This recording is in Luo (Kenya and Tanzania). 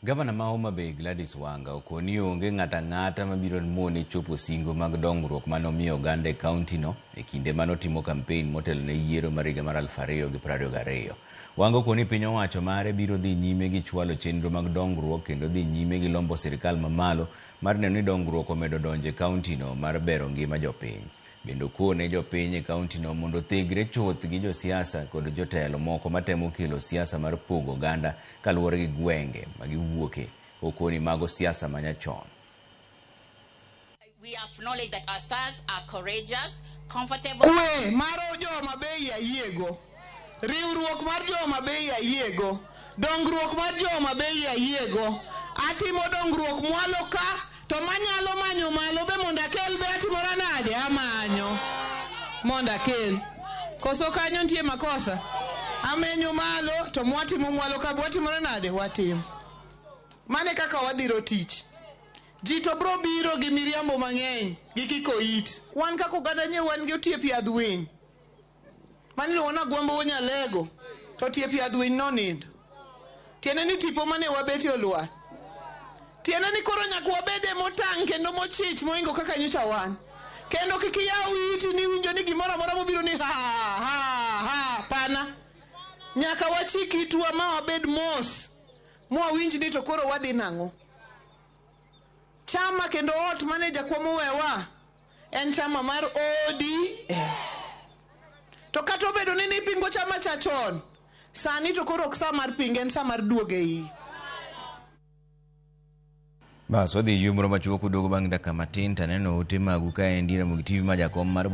Gavana ma Homa Bay Gladys Wanga okoni onge ng'ata mabiro mone chopo singo mag dongruok manomiyo oganda e kaunti no e kinde manotimo kampen motelo ne yiero mar higa mar 2022. Wanga okoni piny owacho mare biro dhi nyime gi chwalo chenro mag dongruok kendo dhi nyime gi lombo sirikal mamalo mar neno ni dongruok omedo donje kaunti no mar bero ngima jopiny. Bendo kone jopiny e kaunti no mondo thegre chuth gi josiasa kod jotelo moko matemo kelo siasa mar pogo oganda kaluwore gi gwenge magiwuoke. Okoni mago siasa manyachon. We acknowledge that our stars are courageous, comfortable. Kwe maro jo Homa ayiego. Riwruok mar jo Homa ayiego. Dongruok mar jo Homa ayiego. Atimo dongruok mwalo ka to manyalo manyo malo be monda kel be atimora nade amanyo. Monda kel. Koso kanyo ntie makosa. Amenyo malo to mwatimo mwalo ka watimora nade watim. Mane kaka wadhiro tich. Ji to bro biro gi miriambo mang'eny gi kiko it. Wan kako gada nye wan gi otiepi adhwiny. Mani wana gwambo Nyalego to otiepi adhwiny nonindo. Tiene ni tipo mane wabeti olwar. Tiene ni koro nyak wabede motang' kendo mochich moingo kaka nyocha wan. Kendo kiki yaw iti ni winjo ni gimoro amora mobiro ni ha pana. Nyaka wachiki tuwa ma wabed mos. Mwa winji ni to koro wadhi nang'o. Chama kendo ot mane jakwomo wewa en chama mar ODM. To kato bedo ni pingo chama chachon. Sani to koro oksa mar pinge en sa mar duoge hii. Baso di yumro machuo kudogo bang' dakika matin taneno ote magu ka endira mugitivi majakom mar